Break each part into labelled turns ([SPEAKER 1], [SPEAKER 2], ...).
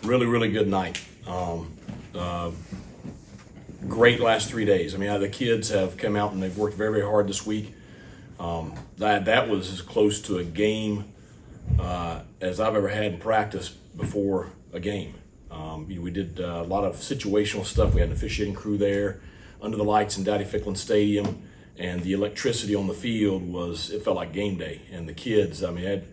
[SPEAKER 1] Really, really good night. Great last 3 days. I mean, the kids have come out and they've worked very, very hard this week. That was as close to a game as I've ever had in practice before a game. We did a lot of situational stuff. We had an officiating crew there under the lights in Dowdy Ficklin Stadium, and the electricity on the field it felt like game day. And the kids, I mean,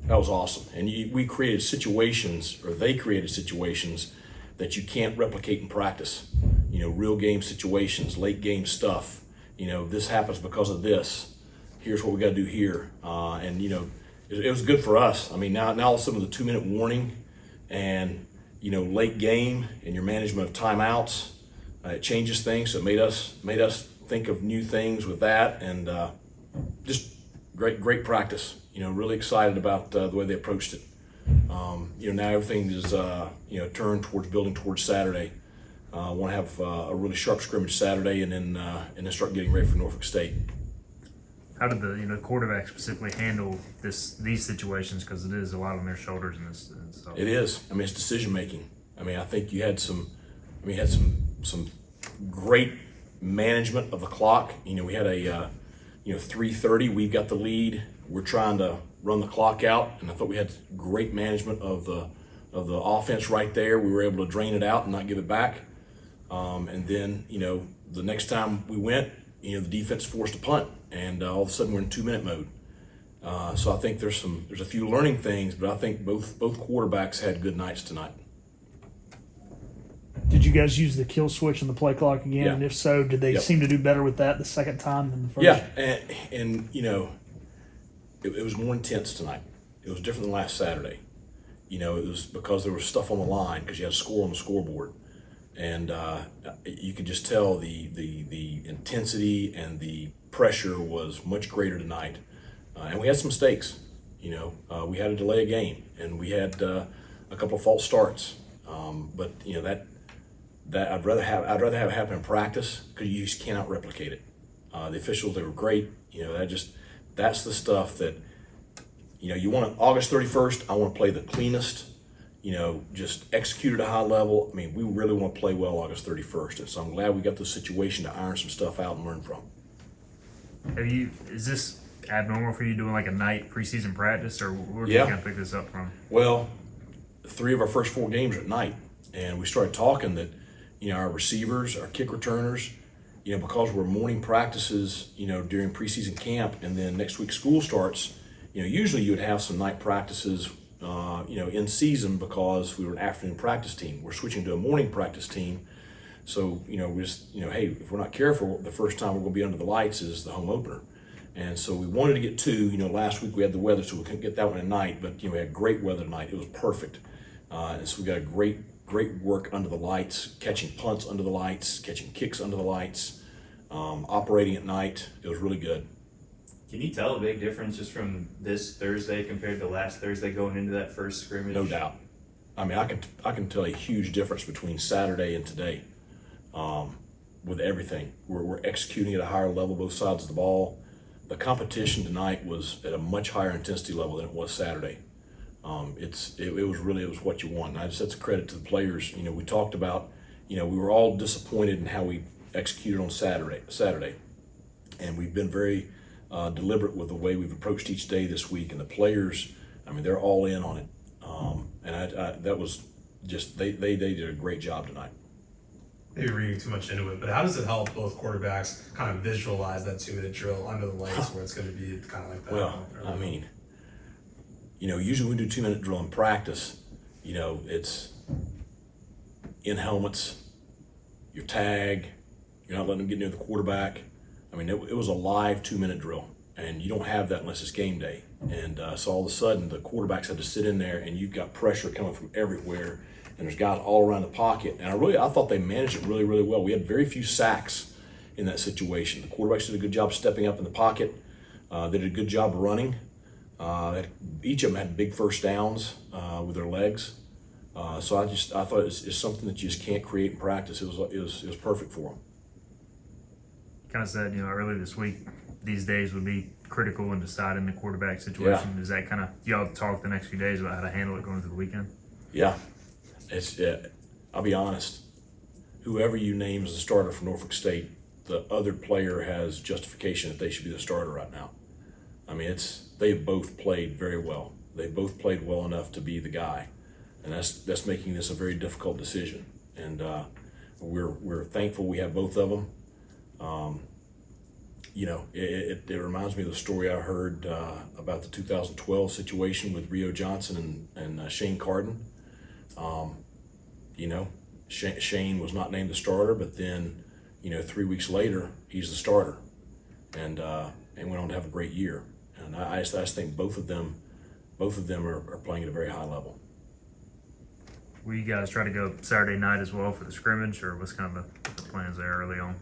[SPEAKER 1] that was awesome. And we created situations, or they created situations that you can't replicate in practice. Real game situations, late game stuff. This happens because of this. Here's what we got to do here. And it was good for us. I mean, now all of a sudden with a 2-minute warning and late game and your management of timeouts, it changes things. So it made us think of new things with that, and just great practice. Really excited about the way they approached it. Now everything is turned towards building towards Saturday. Want to have a really sharp scrimmage Saturday, and then start getting ready for Norfolk State.
[SPEAKER 2] How did the quarterback specifically handle these situations? Because it is a lot on their shoulders in this. And so.
[SPEAKER 1] It is. I mean, it's decision making. I mean, I think you had some great management of the clock. We had a 3:30. We got the lead. We're trying to run the clock out, and I thought we had great management of the offense right there. We were able to drain it out and not give it back. And then the next time we went, the defense forced a punt, and all of a sudden we're in 2-minute mode. So I think there's a few learning things, but I think both quarterbacks had good nights tonight.
[SPEAKER 3] Did you guys use the kill switch on the play clock again?
[SPEAKER 1] Yeah.
[SPEAKER 3] And if so, did they
[SPEAKER 1] Yep.
[SPEAKER 3] seem to do better with that the second time than the first?
[SPEAKER 1] Yeah, and it was more intense tonight. It was different than last Saturday. It was because there was stuff on the line because you had a score on the scoreboard, and you could just tell the intensity and the pressure was much greater tonight. And we had some mistakes. We had to delay a game, and we had a couple of false starts. But that I'd rather have it happen in practice because you just cannot replicate it. The officials, they were great. That's the stuff that you want. August 31st, I want to play the cleanest. Just execute at a high level. I mean, we really want to play well August 31st, and so I'm glad we got the situation to iron some stuff out and learn from.
[SPEAKER 2] Is this abnormal for you doing like a night preseason practice, or where did
[SPEAKER 1] Yeah.
[SPEAKER 2] you kind of pick this up from?
[SPEAKER 1] Well, 3 of our first 4 games are at night, and we started talking that our receivers, our kick returners, because we're morning practices, during preseason camp, and then next week school starts. Usually you would have some night practices, in season because we were an afternoon practice team. We're switching to a morning practice team, so we just hey, if we're not careful, the first time we're going to be under the lights is the home opener. And so we wanted to get 2. Last week we had the weather, so we couldn't get that one at night. But we had great weather tonight. It was perfect, and so we got a great work under the lights, catching punts under the lights, catching kicks under the lights, operating at night. It was really good.
[SPEAKER 4] Can you tell a big difference just from this Thursday compared to last Thursday going into that first scrimmage?
[SPEAKER 1] No doubt. I mean, I can tell a huge difference between Saturday and today, with everything. We're executing at a higher level, both sides of the ball. The competition tonight was at a much higher intensity level than it was Saturday. It was what you want. And I just that's a credit to the players. We talked about, we were all disappointed in how we executed on Saturday, and we've been very deliberate with the way we've approached each day this week. And the players, I mean, they're all in on it. And that was just they did a great job tonight.
[SPEAKER 5] Maybe reading too much into it, but how does it help both quarterbacks kind of visualize that 2-minute drill under the lights where it's going to be kind of like that?
[SPEAKER 1] Well, I mean, usually we do 2-minute drill in practice. It's in helmets, your tag, you're not letting them get near the quarterback. I mean, it was a live 2-minute drill, and you don't have that unless it's game day. And so all of a sudden, the quarterbacks had to sit in there, and you've got pressure coming from everywhere, and there's guys all around the pocket. And I thought they managed it really, really well. We had very few sacks in that situation. The quarterbacks did a good job stepping up in the pocket. They did a good job running. Each of them had big first downs with their legs. So I thought it's something that you just can't create in practice. It was perfect for them.
[SPEAKER 2] Kind of said, earlier this week, these days would be critical in deciding the quarterback situation.
[SPEAKER 1] Yeah.
[SPEAKER 2] Does that kind of, y'all talk the next few days about how to handle it going into the weekend?
[SPEAKER 1] Yeah, It's I'll be honest. Whoever you name as the starter for Norfolk State, the other player has justification that they should be the starter right now. I mean, they've both played very well. They both played well enough to be the guy, and that's making this a very difficult decision. And we're thankful we have both of them. You know, it reminds me of the story I heard about the 2012 situation with Rio Johnson and Shane Carden. You know, Shane was not named the starter, but then, you know, 3 weeks later, he's the starter, and went on to have a great year. And I just think both of them are playing at a very high level.
[SPEAKER 2] Will you guys try to go Saturday night as well for the scrimmage, or what's kind of the plans there early on?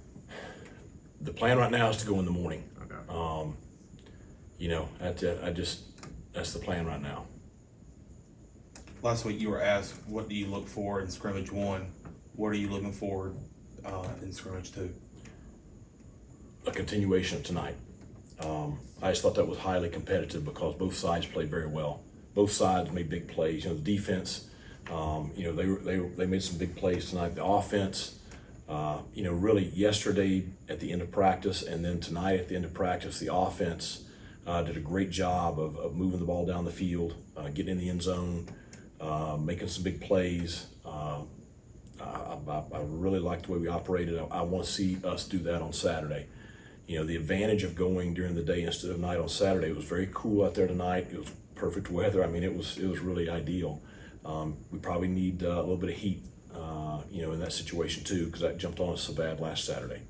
[SPEAKER 1] The plan right now is to go in the morning.
[SPEAKER 2] Okay.
[SPEAKER 1] You know, that's the plan right now.
[SPEAKER 6] Last week you were asked, what do you look for in scrimmage 1? What are you looking for in scrimmage 2?
[SPEAKER 1] A continuation of tonight. I just thought that was highly competitive because both sides played very well. Both sides made big plays. You know, the defense, you know, they made some big plays tonight. The offense, you know, really yesterday at the end of practice and then tonight at the end of practice, the offense did a great job of moving the ball down the field, getting in the end zone, making some big plays. I really like the way we operated. I want to see us do that on Saturday. You know, the advantage of going during the day instead of night on Saturday, it was very cool out there tonight. It was perfect weather. I mean, it was really ideal. We probably need a little bit of heat, you know, in that situation too, because that jumped on us so bad last Saturday.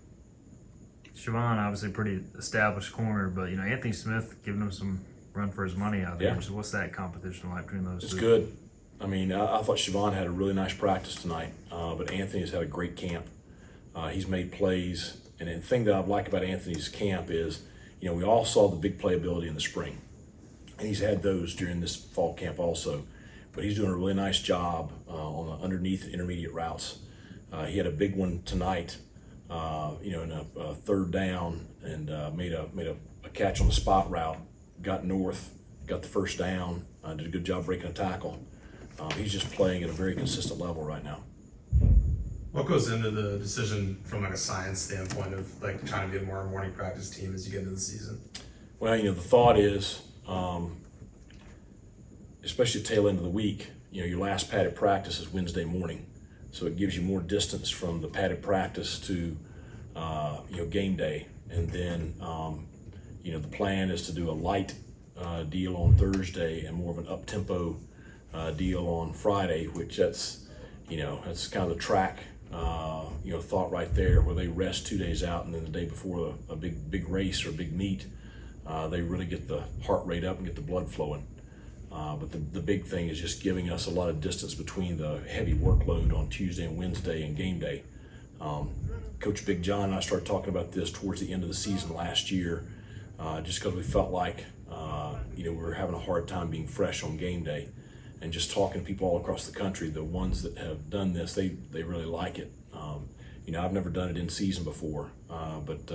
[SPEAKER 2] Siobhan, obviously pretty established corner, but you know, Anthony Smith giving him some run for his money out there.
[SPEAKER 1] Yeah.
[SPEAKER 2] So what's that competition like between those
[SPEAKER 1] It's
[SPEAKER 2] two?
[SPEAKER 1] good. I mean, I thought Siobhan had a really nice practice tonight, but Anthony's had a great camp. He's made plays, and the thing that I like about Anthony's camp is, you know, we all saw the big playability in the spring, and he's had those during this fall camp also. But he's doing a really nice job on the underneath intermediate routes. He had a big one tonight, you know, in a third down, and made a catch on the spot route, got north, got the first down, did a good job breaking a tackle. He's just playing at a very consistent level right now.
[SPEAKER 5] What goes into the decision from like a science standpoint of like trying to be a more morning practice team as you get into the season?
[SPEAKER 1] Well, you know, the thought is, especially the tail end of the week, you know, your last padded practice is Wednesday morning. So it gives you more distance from the padded practice to, you know, game day. And then, you know, the plan is to do a light deal on Thursday and more of an up-tempo deal on Friday, which that's kind of the track, you know, thought right there, where they rest 2 days out, and then the day before a big race or big meet, they really get the heart rate up and get the blood flowing. But the big thing is just giving us a lot of distance between the heavy workload on Tuesday and Wednesday and game day. Coach Big John and I started talking about this towards the end of the season last year, just because we felt like, you know, we were having a hard time being fresh on game day. And just talking to people all across the country, the ones that have done this, they really like it. You know, I've never done it in season before, but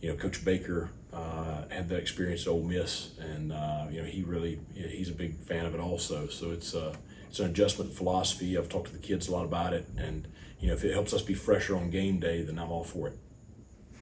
[SPEAKER 1] you know, Coach Baker had that experience at Ole Miss, and you know, he's a big fan of it also. So it's an adjustment philosophy. I've talked to the kids a lot about it, and you know, if it helps us be fresher on game day, then I'm all for it.